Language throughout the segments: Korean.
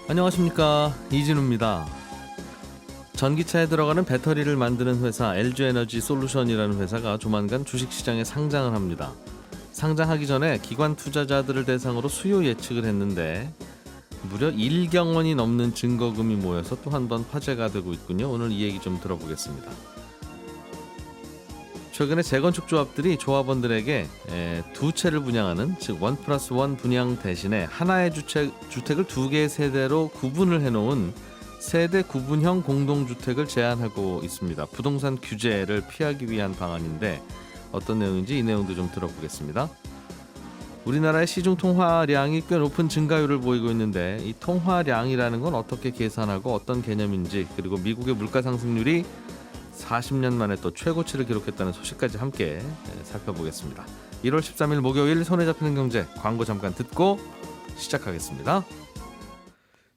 안녕하십니까, 이진우입니다. 전기차에 들어가는 배터리를 만드는 회사 LG에너지 솔루션이라는 회사가 조만간 주식시장에 상장을 합니다. 상장하기 전에 기관 투자자들을 대상으로 수요 예측을 했는데 무려 1경 원이 넘는 증거금이 모여서 또 한 번 화제가 되고 있군요. 오늘 이 얘기 좀 들어보겠습니다. 최근에 재건축 조합들이 조합원들에게 두 채를 분양하는, 즉 1+1 분양 대신에 하나의 주택을 두 개의 세대로 구분을 해놓은 세대 구분형 공동주택을 제한하고 있습니다. 부동산 규제를 피하기 위한 방안인데 어떤 내용인지 이 내용도 좀 들어보겠습니다. 우리나라의 시중 통화량이 꽤 높은 증가율을 보이고 있는데 이 통화량이라는 건 어떻게 계산하고 어떤 개념인지, 그리고 미국의 물가 상승률이 40년 만에 또 최고치를 기록했다는 소식까지 함께 살펴보겠습니다. 1월 13일 목요일 손에 잡히는 경제, 광고 잠깐 듣고 시작하겠습니다.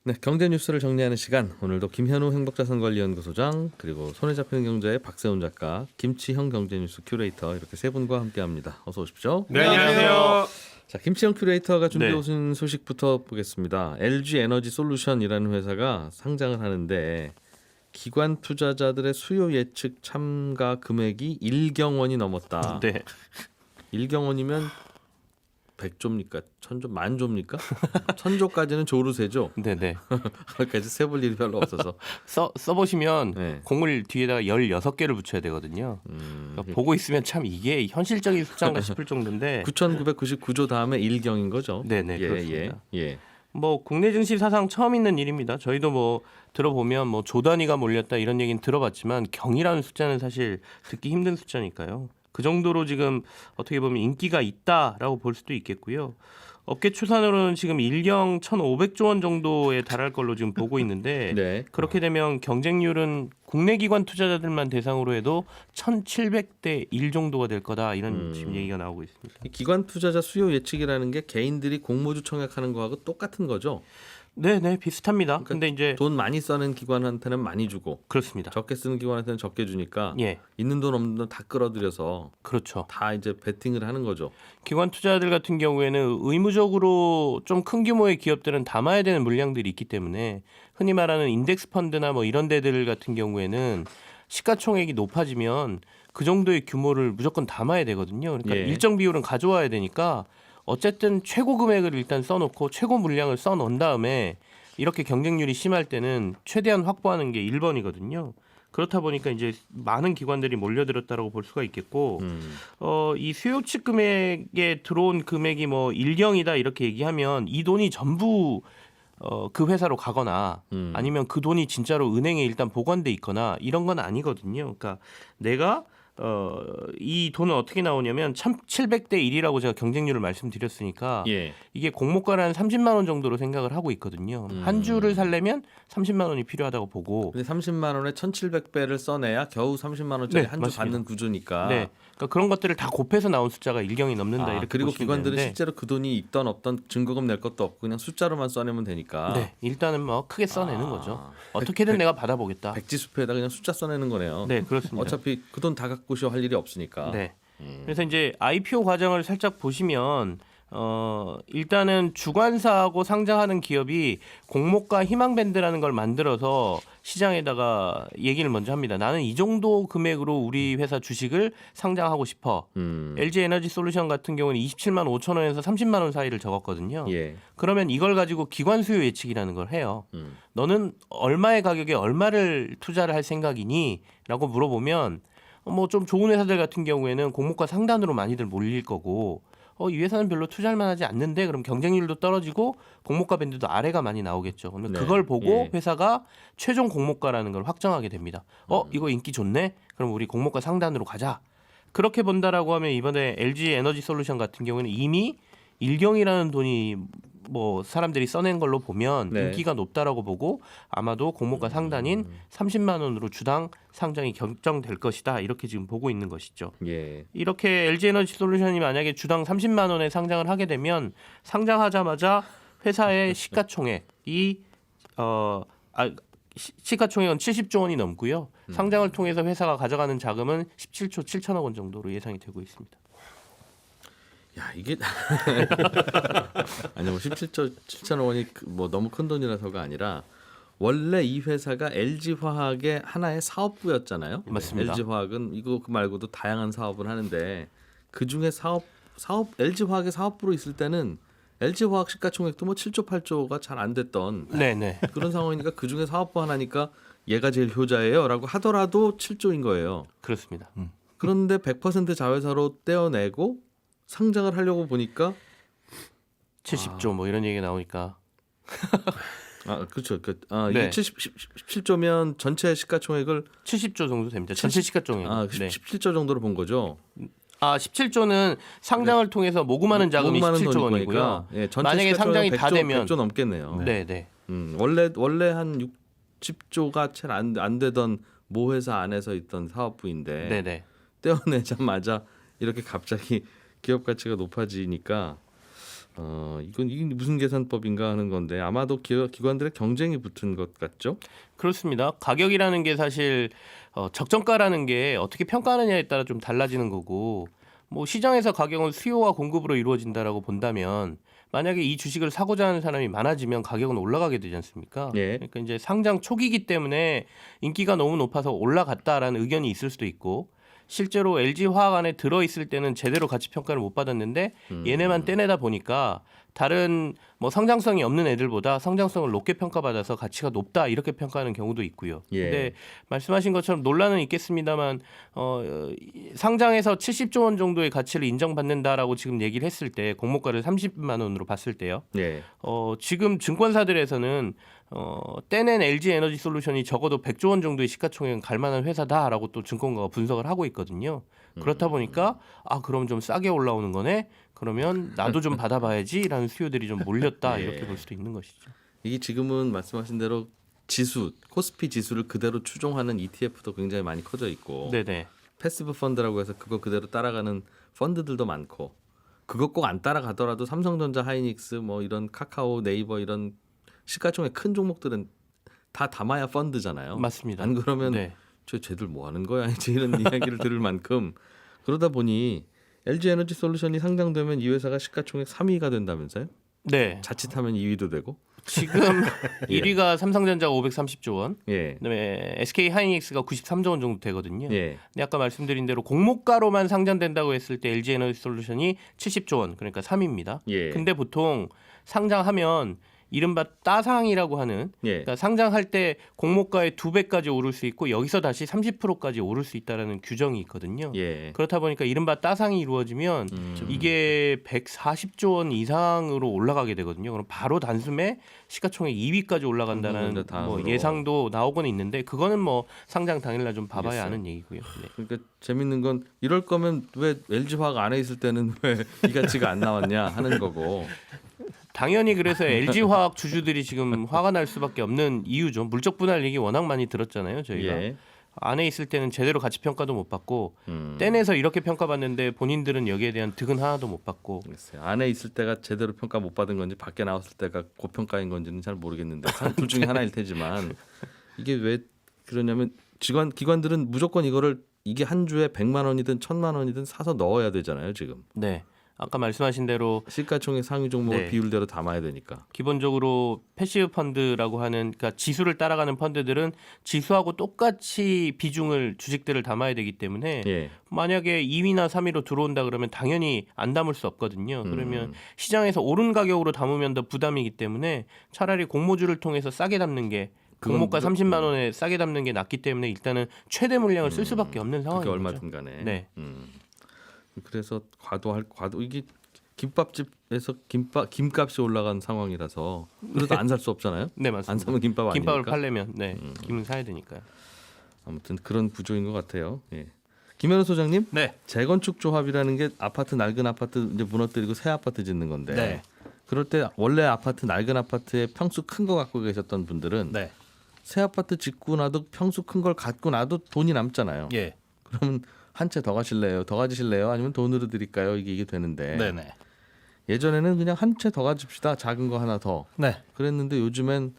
네, 경제 뉴스를 정리하는 시간, 오늘도 김현우 행복자산관리연구소장, 그리고 손에 잡히는 경제의 박세훈 작가, 김치형 경제뉴스 큐레이터, 이렇게 세 분과 함께합니다. 어서 오십시오. 네, 안녕하세요. 자, 김치형 큐레이터가 준비해 오신 소식부터 보겠습니다. LG에너지 솔루션이라는 회사가 상장을 하는데 기관 투자자들의 수요 예측 참가 금액이 1경 원이 넘었다. 네. 1경 원이면 100조입니까? 1000조, 만조입니까? 1000조까지는 조르세죠. 네네. 거기까지 세볼 일이 별로 없어서. 써보시면 네. 공을 뒤에다가 16개를 붙여야 되거든요. 그러니까 보고 있으면 참 이게 현실적인 숫자인가 싶을 정도인데 9,999조 다음에 1경인 거죠. 네네, 그렇습니다. 예. 뭐 국내 증시 사상 처음 있는 일입니다. 저희도 뭐 들어보면 뭐 조 단위가 몰렸다 이런 얘기는 들어봤지만 경이라는 숫자는 사실 듣기 힘든 숫자니까요. 그 정도로 지금 어떻게 보면 인기가 있다라고 볼 수도 있겠고요. 업계 추산으로는 지금 1경 1,500조 원 정도에 달할 걸로 지금 보고 있는데 네. 그렇게 되면 경쟁률은 국내 기관 투자자들만 대상으로 해도 1,700대 1 정도가 될 거다 이런 지금 얘기가 나오고 있습니다. 기관 투자자 수요 예측이라는 게 개인들이 공모주 청약하는 거하고 똑같은 거죠. 네, 비슷합니다. 근데 이제 돈 많이 써는 기관한테는 많이 주고 그렇습니다. 적게 쓰는 기관한테는 적게 주니까 예, 있는 돈 없는 돈 다 끌어들여서 그렇죠. 다 이제 베팅을 하는 거죠. 기관 투자자들 같은 경우에는 의무적으로 좀 큰 규모의 기업들은 담아야 되는 물량들이 있기 때문에 흔히 말하는 인덱스 펀드나 뭐 이런 데들 같은 경우에는 시가총액이 높아지면 그 정도의 규모를 무조건 담아야 되거든요. 그러니까 예. 일정 비율은 가져와야 되니까 어쨌든 최고 금액을 일단 써놓고 최고 물량을 써놓은 다음에 이렇게 경쟁률이 심할 때는 최대한 확보하는 게 1번이거든요. 그렇다 보니까 이제 많은 기관들이 몰려들었다라고 볼 수가 있겠고, 이 수요측 금액에 들어온 금액이 뭐 1경이다 이렇게 얘기하면 이 돈이 전부 그 회사로 가거나 아니면 그 돈이 진짜로 은행에 일단 보관돼 있거나 이런 건 아니거든요. 그러니까 내가 이 돈은 어떻게 나오냐면 1,700대 1이라고 제가 경쟁률을 말씀드렸으니까 예. 이게 공모가를 한 30만 원 정도로 생각을 하고 있거든요. 한 주를 살려면 30만 원이 필요하다고 보고. 근데 30만 원에 1,700배를 써내야 겨우 30만 원짜리 네, 한 주 맞습니다. 받는 구조니까. 네, 그러니까 그런 것들을 다 곱해서 나온 숫자가 1경이 넘는다 이렇게 그리고 보시면 기관들은 되는데, 실제로 그 돈이 있던 없던 증거금 낼 것도 없고 그냥 숫자로만 써내면 되니까. 네, 일단은 뭐 크게 써내는 거죠. 어떻게든 내가 받아보겠다. 백지수표에다 그냥 숫자 써내는 거네요. 네, 그렇습니다. 어차피 그 돈 다 갖고 쉬어 할 일이 없으니까. 네. 그래서 이제 IPO 과정을 살짝 보시면 일단은 주관사하고 상장하는 기업이 공모가 희망밴드라는 걸 만들어서 시장에다가 얘기를 먼저 합니다. 나는 이 정도 금액으로 우리 회사 주식을 상장하고 싶어. LG 에너지 솔루션 같은 경우는 27만 5천 원에서 30만 원 사이를 적었거든요. 예. 그러면 이걸 가지고 기관 수요 예측이라는 걸 해요. 너는 얼마의 가격에 얼마를 투자를 할 생각이니? 라고 물어보면 뭐 좀 좋은 회사들 같은 경우에는 공모가 상단으로 많이들 몰릴 거고 이 회사는 별로 투자할 만하지 않는데 그럼 경쟁률도 떨어지고 공모가 밴드도 아래가 많이 나오겠죠. 그러면 네. 그걸 보고 예. 회사가 최종 공모가라는 걸 확정하게 됩니다. 이거 인기 좋네? 그럼 우리 공모가 상단으로 가자. 그렇게 본다라고 하면 이번에 LG 에너지 솔루션 같은 경우는 이미 1경이라는 돈이 뭐 사람들이 써낸 걸로 보면 네. 인기가 높다라고 보고 아마도 공모가 상단인 30만 원으로 주당 상장이 결정될 것이다. 이렇게 지금 보고 있는 것이죠. 예. 이렇게 LG 에너지 솔루션이 만약에 주당 30만 원에 상장을 하게 되면 상장하자마자 회사의 시가총액이 시가총액은 70조 원이 넘고요. 상장을 통해서 회사가 가져가는 자금은 17조 7천억 원 정도로 예상이 되고 있습니다. 야 이게 아니 뭐 17조 7천억 원이 뭐 너무 큰 돈이라서가 아니라 원래 이 회사가 LG화학의 하나의 사업부였잖아요. 맞습니다. LG화학은 이거 그 말고도 다양한 사업을 하는데 그 중에 사업 LG화학의 사업부로 있을 때는 LG화학 시가총액도 뭐 7조 8조가 잘 안 됐던 네네. 그런 상황이니까 그 중에 사업부 하나니까 얘가 제일 효자예요라고 하더라도 7조인 거예요. 그렇습니다. 그런데 100% 자회사로 떼어내고 상장을 하려고 보니까 70조 뭐 이런 얘기 나오니까 그렇죠. 네. 이게 17조면 전체 시가총액을 70조 정도 됩니다. 전체 시가총액. 네. 17조 정도로 본 거죠. 17조는 상장을 통해서 모금하는 자금이 모금하는 17조 돈인 원이고요. 거니까, 예, 전체 만약에 상장이 시가총액은 다 100조, 되면 100조 넘겠네요. 네. 원래 한 60조가 채 안 되던 모 회사 안에서 있던 사업부인데 네네. 떼어내자마자 이렇게 갑자기 기업 가치가 높아지니까 이게 무슨 계산법인가 하는 건데 아마도 기관들의 경쟁이 붙은 것 같죠? 그렇습니다. 가격이라는 게 사실 적정가라는 게 어떻게 평가하느냐에 따라 좀 달라지는 거고 뭐 시장에서 가격은 수요와 공급으로 이루어진다라고 본다면 만약에 이 주식을 사고자 하는 사람이 많아지면 가격은 올라가게 되지 않습니까? 예. 그러니까 이제 상장 초기이기 때문에 인기가 너무 높아서 올라갔다라는 의견이 있을 수도 있고 실제로 LG화학 안에 들어있을 때는 제대로 가치 평가를 못 받았는데 얘네만 떼내다 보니까 다른 뭐 성장성이 없는 애들보다 성장성을 높게 평가받아서 가치가 높다 이렇게 평가하는 경우도 있고요. 예. 근데 말씀하신 것처럼 논란은 있겠습니다만 상장해서 70조 원 정도의 가치를 인정받는다라고 지금 얘기를 했을 때 공모가를 30만 원으로 봤을 때요. 예. 지금 증권사들에서는 떼낸 LG 에너지 솔루션이 적어도 100조 원 정도의 시가총액은 갈 만한 회사다라고 또 증권가가 분석을 하고 있거든요. 그렇다 보니까 그럼 좀 싸게 올라오는 거네. 그러면 나도 좀 받아봐야지라는 수요들이 좀 몰렸다 네. 이렇게 볼 수도 있는 것이죠. 이게 지금은 말씀하신 대로 지수, 코스피 지수를 그대로 추종하는 ETF도 굉장히 많이 커져 있고 네네. 패시브 펀드라고 해서 그거 그대로 따라가는 펀드들도 많고 그거 꼭 안 따라가더라도 삼성전자, 하이닉스, 뭐 이런 카카오, 네이버 이런 시가총액 큰 종목들은 다 담아야 펀드잖아요. 맞습니다. 안 그러면 네. 쟤들 뭐 하는 거야? 이제 이런 이야기를 들을 만큼 그러다 보니 LG 에너지 솔루션이 상장되면 이 회사가 시가총액 3위가 된다면서요? 네. 자칫하면 2위도 되고? 지금 예. 1위가 삼성전자가 530조 원, 예. 그다음에 SK 하이닉스가 93조 원 정도 되거든요. 예. 근데 아까 말씀드린 대로 공모가로만 상장된다고 했을 때 LG 에너지 솔루션이 70조 원, 그러니까 3위입니다. 예. 근데 보통 상장하면 이른바 따상이라고 하는 예. 그러니까 상장할 때 공모가의 2배까지 오를 수 있고 여기서 다시 30%까지 오를 수 있다라는 규정이 있거든요. 예. 그렇다 보니까 이른바 따상이 이루어지면 이게 140조 원 이상으로 올라가게 되거든요. 그럼 바로 단숨에 시가총액 2위까지 올라간다는 삼성전자 뭐 다음으로. 예상도 나오고는 있는데 그거는 뭐 상장 당일날 좀 봐봐야 알겠어요. 아는 얘기고요. 네. 그러니까 재밌는 건 이럴 거면 왜 LG화학 안에 있을 때는 왜 이 가치가 안 나왔냐 하는 거고. 당연히 그래서 LG화학 주주들이 지금 화가 날 수밖에 없는 이유죠. 물적 분할 얘기 워낙 많이 들었잖아요. 저희가 예. 안에 있을 때는 제대로 가치 평가도 못 받고 음. 떼내서 이렇게 평가받는데 본인들은 여기에 대한 득은 하나도 못 받고 글쎄요. 안에 있을 때가 제대로 평가 못 받은 건지 밖에 나왔을 때가 고평가인 건지는 잘 모르겠는데 둘 중에 하나일 테지만 이게 왜 그러냐면 기관들은 무조건 이게 한 주에 100만 원이든 1000만 원이든 사서 넣어야 되잖아요. 지금 네. 아까 말씀하신 대로 시가총액 상위 종목을 네. 비율대로 담아야 되니까. 기본적으로 패시브 펀드라고 하는 그러니까 지수를 따라가는 펀드들은 지수하고 똑같이 비중을 주식들을 담아야 되기 때문에 예. 만약에 2위나 3위로 들어온다 그러면 당연히 안 담을 수 없거든요. 그러면 시장에서 오른 가격으로 담으면 더 부담이기 때문에 차라리 공모주를 통해서 싸게 담는 게 공모가 30만 원에 싸게 담는 게 낫기 때문에 일단은 최대 물량을 쓸 수밖에 없는 상황인 그게 거죠. 얼마든 간에. 네. 그래서 과도 이게 김밥집에서 김값이 올라간 상황이라서 그래도 안 살 수 없잖아요. 네, 맞습니다. 안 사면 김밥 김밥을 아니니까. 팔려면 김은 사야 되니까요. 아무튼 그런 구조인 것 같아요. 예. 김현우 소장님, 네. 재건축 조합이라는 게 낡은 아파트 이제 무너뜨리고 새 아파트 짓는 건데. 네. 그럴 때 원래 낡은 아파트에 평수 큰 거 갖고 계셨던 분들은 네. 새 아파트 짓고 나도 평수 큰 걸 갖고 나도 돈이 남잖아요. 예. 그러면 한 채 더 가실래요? 더 가지실래요? 아니면 돈으로 드릴까요? 이게 되는데. 네네. 예전에는 그냥 한 채 더 가집시다. 작은 거 하나 더. 네. 그랬는데 요즘엔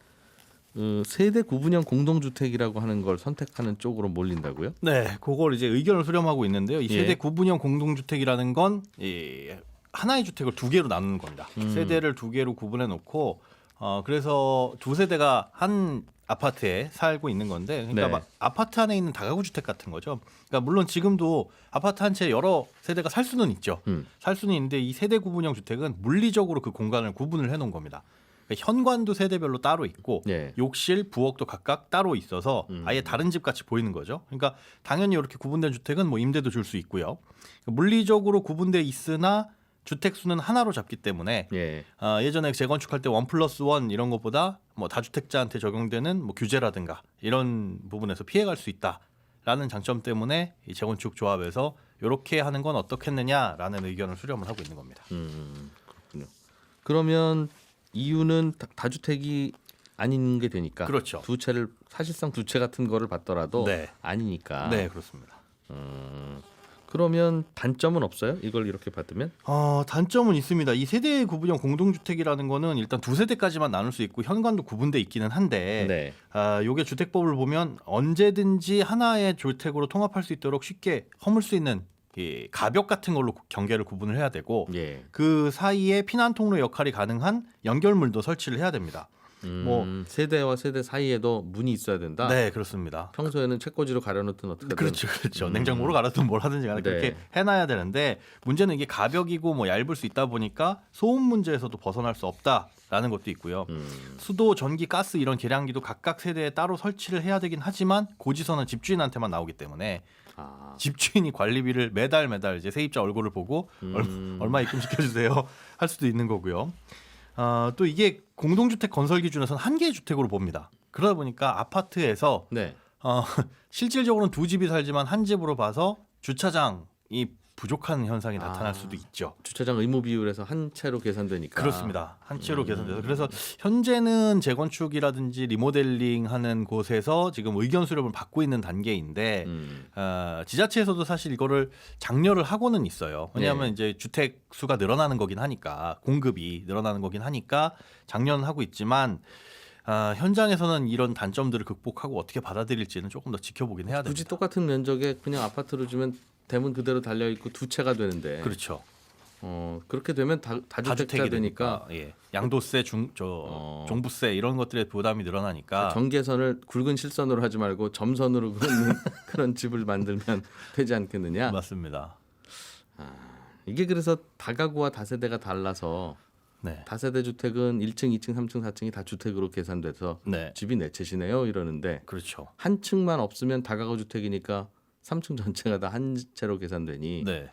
세대 구분형 공동주택이라고 하는 걸 선택하는 쪽으로 몰린다고요? 네. 그걸 이제 의견을 수렴하고 있는데요. 이 예. 세대 구분형 공동주택이라는 건 하나의 주택을 두 개로 나누는 겁니다. 세대를 두 개로 구분해 놓고 그래서 두 세대가 한 아파트에 살고 있는 건데 그러니까 네. 막 아파트 안에 있는 다가구 주택 같은 거죠. 그러니까 물론 지금도 아파트 한 채 여러 세대가 살 수는 있죠. 살 수는 있는데 이 세대 구분형 주택은 물리적으로 그 공간을 구분을 해 놓은 겁니다. 그러니까 현관도 세대별로 따로 있고 예. 욕실, 부엌도 각각 따로 있어서 아예 다른 집 같이 보이는 거죠. 그러니까 당연히 이렇게 구분된 주택은 뭐 임대도 줄 수 있고요. 물리적으로 구분돼 있으나 주택 수는 하나로 잡기 때문에 예. 예전에 재건축할 때 1+1 이런 것보다 뭐 다주택자한테 적용되는 뭐 규제라든가 이런 부분에서 피해갈 수 있다라는 장점 때문에 이 재건축 조합에서 이렇게 하는 건 어떻겠느냐라는 의견을 수렴을 하고 있는 겁니다. 그렇군요. 그러면 이유는 다주택이 아닌 게 되니까 그렇죠. 두 채를 사실상 두 채 같은 거를 받더라도 네. 아니니까. 네, 그렇습니다. 그러면 단점은 없어요? 이걸 이렇게 받으면? 단점은 있습니다. 이 세대 구분형 공동주택이라는 거는 일단 두 세대까지만 나눌 수 있고 현관도 구분돼 있기는 한데 네. 요게 주택법을 보면 언제든지 하나의 주택으로 통합할 수 있도록 쉽게 허물 수 있는 이 가벽 같은 걸로 경계를 구분을 해야 되고 예. 그 사이에 피난 통로 역할이 가능한 연결물도 설치를 해야 됩니다. 뭐 세대와 세대 사이에도 문이 있어야 된다. 네, 그렇습니다. 평소에는 책꽂이로 가려놓든 어떻게든. 그렇죠. 냉장고로 갈아든 뭘 하든지 간에 네. 그렇게 해놔야 되는데 문제는 이게 가벽이고 뭐 얇을 수 있다 보니까 소음 문제에서도 벗어날 수 없다라는 것도 있고요. 수도, 전기, 가스 이런 계량기도 각각 세대에 따로 설치를 해야 되긴 하지만 고지서는 집주인한테만 나오기 때문에 집주인이 관리비를 매달 이제 세입자 얼굴을 보고 얼마 입금시켜 주세요 할 수도 있는 거고요. 또 이게 공동주택 건설 기준에서는 한 개의 주택으로 봅니다. 그러다 보니까 아파트에서 네. 실질적으로는 두 집이 살지만 한 집으로 봐서 주차장이 부족한 현상이 나타날 수도 있죠. 주차장 의무 비율에서 한 채로 계산되니까. 그렇습니다. 한 채로 계산돼서 그래서 현재는 재건축이라든지 리모델링하는 곳에서 지금 의견 수렴을 받고 있는 단계인데 지자체에서도 사실 이거를 장려를 하고는 있어요. 왜냐하면 네. 이제 주택 수가 늘어나는 거긴 하니까 공급이 늘어나는 거긴 하니까 장려는 하고 있지만 현장에서는 이런 단점들을 극복하고 어떻게 받아들일지는 조금 더 지켜보긴 해야 됩니다. 굳이 똑같은 면적에 그냥 아파트로 주면 대문 그대로 달려 있고 두 채가 되는데. 그렇죠. 그렇게 되면 다주택자 다주택이 되니까 예. 양도세, 종부세 이런 것들의 부담이 늘어나니까 경계선을 굵은 실선으로 하지 말고 점선으로 그는 그런 집을 만들면 되지 않겠느냐. 맞습니다. 이게 그래서 다가구와 다세대가 달라서 네. 다세대 주택은 1층, 2층, 3층, 4층이 다 주택으로 계산돼서 네. 집이 네 채시네요 이러는데 그렇죠. 한 층만 없으면 다가구 주택이니까 3층 전체가 다 한 채로 계산되니 네.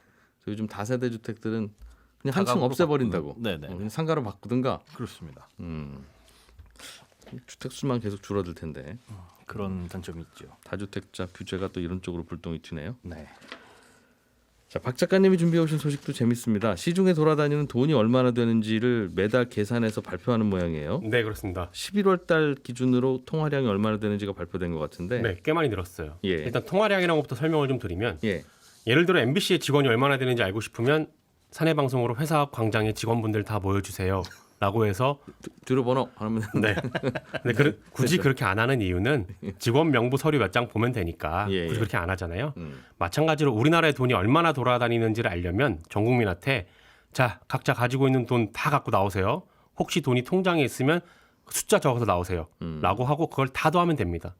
요즘 다세대 주택들은 그냥 한 층 다가구로 없애버린다고. 바꾸는. 네네. 그냥 상가로 바꾸든가. 그렇습니다. 주택 수만 계속 줄어들 텐데 그런 단점이 있죠. 다주택자 규제가 또 이런 쪽으로 불똥이 튀네요. 네. 자, 박 작가님이 준비해 오신 소식도 재밌습니다. 시중에 돌아다니는 돈이 얼마나 되는지를 매달 계산해서 발표하는 모양이에요. 네, 그렇습니다. 11월 달 기준으로 통화량이 얼마나 되는지가 발표된 것 같은데. 네, 꽤 많이 늘었어요. 예. 일단 통화량이라는 것부터 설명을 좀 드리면 예. 예를 들어 MBC의 직원이 얼마나 되는지 알고 싶으면 사내 방송으로 회사 앞 광장에 직원분들 다 모여주세요. 라고 해서 뒤로 번호 하면 네. 근데 굳이 그렇게 안 하는 이유는 직원 명부 서류 몇 장 보면 되니까 예, 굳이 예. 그렇게 안 하잖아요. 마찬가지로 우리나라의 돈이 얼마나 돌아다니는지를 알려면 전 국민한테 자, 각자 가지고 있는 돈 다 갖고 나오세요. 혹시 돈이 통장에 있으면 숫자 적어서 나오세요. 라고 하고 그걸 다 더하면 됩니다.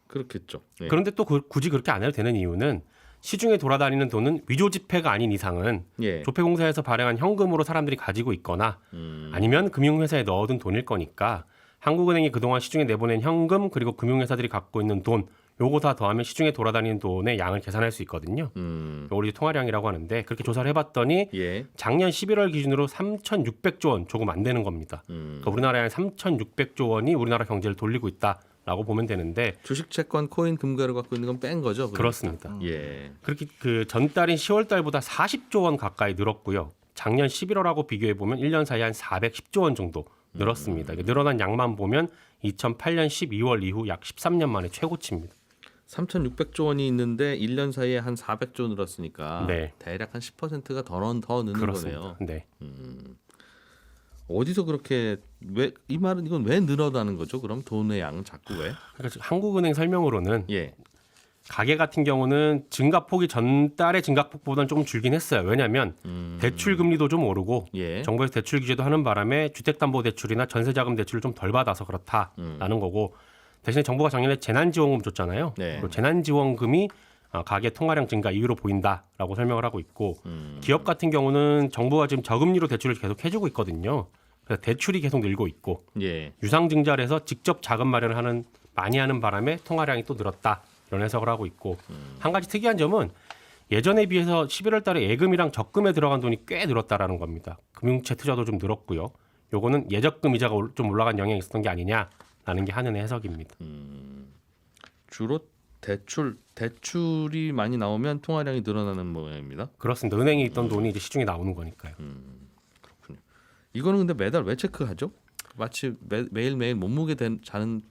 그렇겠죠. 예. 그런데 또 굳이 그렇게 안 해도 되는 이유는 시중에 돌아다니는 돈은 위조 지폐가 아닌 이상은 예. 조폐공사에서 발행한 현금으로 사람들이 가지고 있거나 아니면 금융회사에 넣어둔 돈일 거니까 한국은행이 그동안 시중에 내보낸 현금 그리고 금융회사들이 갖고 있는 돈 요거 다 더하면 시중에 돌아다니는 돈의 양을 계산할 수 있거든요. 요걸 이제 통화량이라고 하는데 그렇게 조사를 해봤더니 예. 작년 11월 기준으로 3,600조 원 조금 안 되는 겁니다. 그러니까 우리나라에 3,600조 원이 우리나라 경제를 돌리고 있다라고 보면 되는데 주식, 채권, 코인, 금괴를 갖고 있는 건 뺀 거죠. 그러니까. 그렇습니다. 예. 그렇게 그 전달인 10월 달보다 40조 원 가까이 늘었고요. 작년 11월하고 비교해 보면 1년 사이에 한 410조 원 정도 늘었습니다. 늘어난 양만 보면 2008년 12월 이후 약 13년 만에 최고치입니다. 3,600조 원이 있는데 1년 사이에 한 400조 늘었으니까 네. 대략 한 10%가 더 느는 그렇습니다. 거네요. 네. 어디서 그렇게 이건 왜 늘어나는 거죠? 그럼 돈의 양은 자꾸 왜? 그러니까 한국은행 설명으로는 예. 가계 같은 경우는 증가폭이 전달의 증가폭보다는 조금 줄긴 했어요. 왜냐하면 대출 금리도 좀 오르고 예. 정부에서 대출 규제도 하는 바람에 주택담보대출이나 전세자금 대출을 좀 덜 받아서 그렇다라는 거고 대신에 정부가 작년에 재난지원금 줬잖아요. 네. 그 재난지원금이 가계 통화량 증가 이유로 보인다라고 설명을 하고 있고 기업 같은 경우는 정부가 지금 저금리로 대출을 계속 해주고 있거든요. 그래서 대출이 계속 늘고 있고 예. 유상증자를 해서 직접 자금 마련을 많이 하는 바람에 통화량이 또 늘었다. 이런 해석을 하고 있고 한 가지 특이한 점은 예전에 비해서 11월 달에 예금이랑 적금에 들어간 돈이 꽤 늘었다라는 겁니다. 금융채 투자도 좀 늘었고요. 요거는 예적금 이자가 좀 올라간 영향이 있었던 게 아니냐라는 게 한은의 해석입니다. 주로 대출이 많이 나오면 통화량이 늘어나는 모양입니다. 그렇습니다. 은행에 있던 돈이 이제 시중에 나오는 거니까요. 이거는 근데 매달 왜 체크하죠? 마치 매일매일 몸무게 재는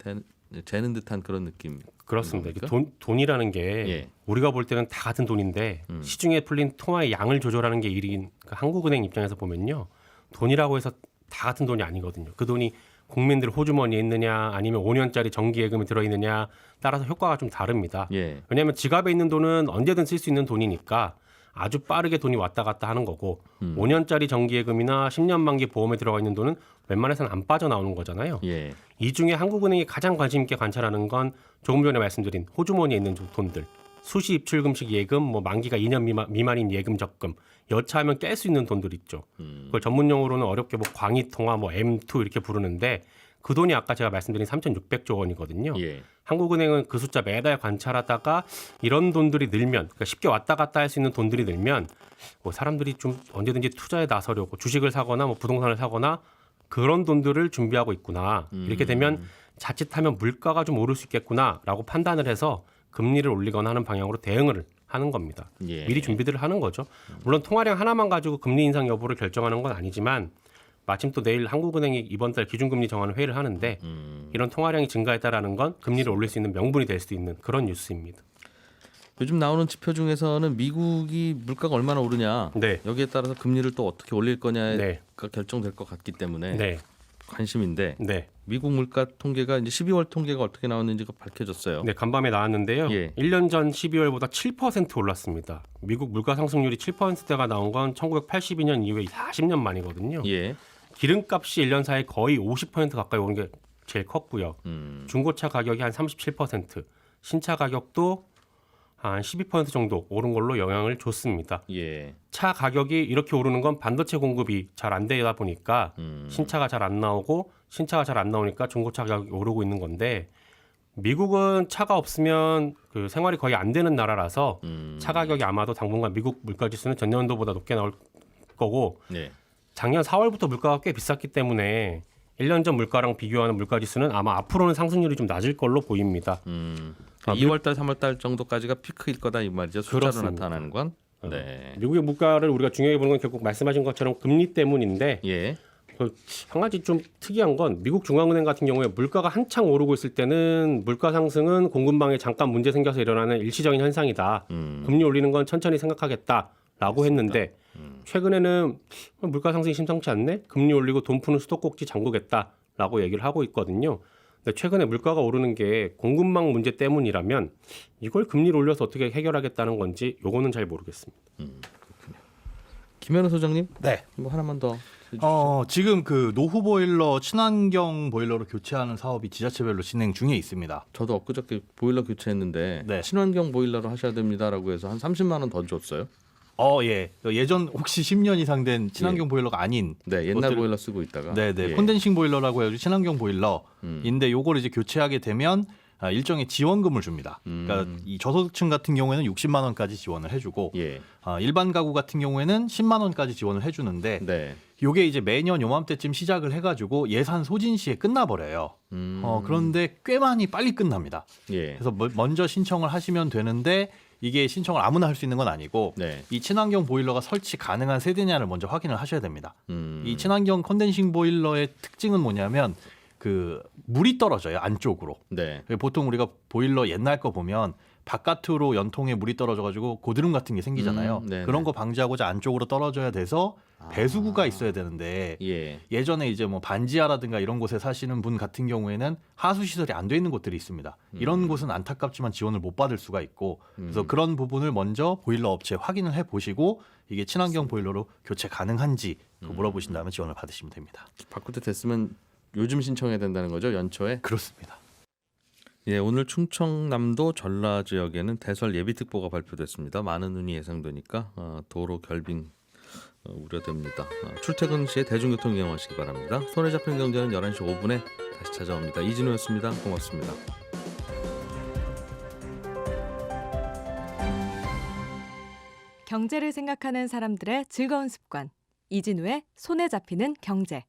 듯한 그런 느낌. 그렇습니다. 이게 그러니까? 돈이라는 게 예. 우리가 볼 때는 다 같은 돈인데 시중에 풀린 통화의 양을 조절하는 게 일인 한국은행 입장에서 보면요. 돈이라고 해서 다 같은 돈이 아니거든요. 그 돈이 국민들 호주머니에 있느냐 아니면 5년짜리 정기예금에 들어있느냐 따라서 효과가 좀 다릅니다. 예. 왜냐하면 지갑에 있는 돈은 언제든 쓸 수 있는 돈이니까 아주 빠르게 돈이 왔다 갔다 하는 거고 5년짜리 정기예금이나 10년 만기 보험에 들어가 있는 돈은 웬만해서는 안 빠져나오는 거잖아요. 예. 이 중에 한국은행이 가장 관심 있게 관찰하는 건 조금 전에 말씀드린 호주머니에 있는 돈들, 수시 입출금식 예금, 뭐 만기가 2년 미만인 예금 적금, 여차하면 깰 수 있는 돈들 있죠. 그걸 전문 용어로는 어렵게 뭐 광의통화, 뭐 M2 이렇게 부르는데 그 돈이 아까 제가 말씀드린 3,600조 원이거든요. 예. 한국은행은 그 숫자 매달 관찰하다가 이런 돈들이 늘면, 그러니까 쉽게 왔다 갔다 할 수 있는 돈들이 늘면 뭐 사람들이 좀 언제든지 투자에 나서려고 주식을 사거나 뭐 부동산을 사거나 그런 돈들을 준비하고 있구나. 이렇게 되면 자칫하면 물가가 좀 오를 수 있겠구나라고 판단을 해서 금리를 올리거나 하는 방향으로 대응을 하는 겁니다. 예. 미리 준비들을 하는 거죠. 물론 통화량 하나만 가지고 금리 인상 여부를 결정하는 건 아니지만 마침 또 내일 한국은행이 이번 달 기준금리 정하는 회의를 하는데 이런 통화량이 증가했다라는 건 금리를 올릴 수 있는 명분이 될 수도 있는 그런 뉴스입니다. 요즘 나오는 지표 중에서는 미국이 물가가 얼마나 오르냐 네. 여기에 따라서 금리를 또 어떻게 올릴 거냐가 네. 결정될 것 같기 때문에 네. 관심인데 네. 미국 물가 통계가 이제 12월 통계가 어떻게 나왔는지가 밝혀졌어요. 네, 간밤에 나왔는데요. 예. 1년 전 12월보다 7% 올랐습니다. 미국 물가 상승률이 7%대가 나온 건 1982년 이후에 40년 만이거든요. 예. 기름값이 1년 사이에 거의 50% 가까이 오른 게 제일 컸고요. 중고차 가격이 한 37%, 신차 가격도 한 12% 정도 오른 걸로 영향을 줬습니다. 예. 차 가격이 이렇게 오르는 건 반도체 공급이 잘 안 되다 보니까 신차가 잘 안 나오고 신차가 잘 안 나오니까 중고차 가격이 오르고 있는 건데 미국은 차가 없으면 그 생활이 거의 안 되는 나라라서 차 가격이 아마도 당분간 미국 물가지수는 전년도보다 높게 나올 거고 네. 작년 4월부터 물가가 꽤 비쌌기 때문에 1년 전 물가랑 비교하는 물가지수는 아마 앞으로는 상승률이 좀 낮을 걸로 보입니다. 2월달, 3월달 정도까지가 피크일 거다 이 말이죠. 숫자로 그렇습니다. 나타나는 건. 네. 미국의 물가를 우리가 중요하게 보는 건 결국 말씀하신 것처럼 금리 때문인데 예. 한 가지 좀 특이한 건 미국 중앙은행 같은 경우에 물가가 한창 오르고 있을 때는 물가 상승은 공급망에 잠깐 문제 생겨서 일어나는 일시적인 현상이다. 금리 올리는 건 천천히 생각하겠다라고 했는데 최근에는 물가 상승이 심상치 않네. 금리 올리고 돈 푸는 수도꼭지 잠그겠다라고 얘기를 하고 있거든요. 근데 최근에 물가가 오르는 게 공급망 문제 때문이라면 이걸 금리를 올려서 어떻게 해결하겠다는 건지 요거는 잘 모르겠습니다. 김현우 소장님, 네. 뭐 하나만 더. 지금 그 노후 보일러 친환경 보일러로 교체하는 사업이 지자체별로 진행 중에 있습니다. 저도 엊그저께 보일러 교체했는데 네. 친환경 보일러로 하셔야 됩니다라고 해서 한 30만 원 더 줬어요. 예. 예전 혹시 10년 이상 된 친환경 보일러가 아닌 네, 옛날 것들- 보일러 쓰고 있다가. 네네 예. 콘덴싱 보일러라고 해가지고 친환경 보일러인데 요거를 이제 교체하게 되면 일정의 지원금을 줍니다. 그러니까 이 저소득층 같은 경우에는 60만 원까지 지원을 해주고 예. 일반 가구 같은 경우에는 10만 원까지 지원을 해주는데 네. 요게 이제 매년 요맘때쯤 시작을 해가지고 예산 소진 시에 끝나버려요. 그런데 꽤 많이 빨리 끝납니다. 예. 그래서 먼저 신청을 하시면 되는데 이게 신청을 아무나 할 수 있는 건 아니고 네. 이 친환경 보일러가 설치 가능한 세대냐를 먼저 확인을 하셔야 됩니다. 이 이 친환경 컨덴싱 보일러의 특징은 뭐냐면 그 물이 떨어져요 안쪽으로. 네. 보통 우리가 보일러 옛날 거 보면 바깥으로 연통에 물이 떨어져가지고 고드름 같은 게 생기잖아요. 네네. 그런 거 방지하고자 안쪽으로 떨어져야 돼서 배수구가 있어야 되는데 예. 예전에 이제 뭐 반지하라든가 이런 곳에 사시는 분 같은 경우에는 하수 시설이 안 돼 있는 곳들이 있습니다. 이런 곳은 안타깝지만 지원을 못 받을 수가 있고 그래서 그런 부분을 먼저 보일러 업체에 확인을 해 보시고 이게 친환경 보일러로 교체 가능한지 물어보신 다음에 지원을 받으시면 됩니다. 바꿀 때 됐으면 요즘 신청해야 된다는 거죠, 연초에? 그렇습니다. 예, 오늘 충청남도 전라 지역에는 대설 예비특보가 발표됐습니다. 많은 눈이 예상되니까 도로 결빙 우려됩니다. 출퇴근 시에 대중교통 이용하시기 바랍니다. 손에 잡힌 경제는 11시 5분에 다시 찾아옵니다. 이진우였습니다. 고맙습니다. 경제를 생각하는 사람들의 즐거운 습관. 이진우의 손에 잡히는 경제.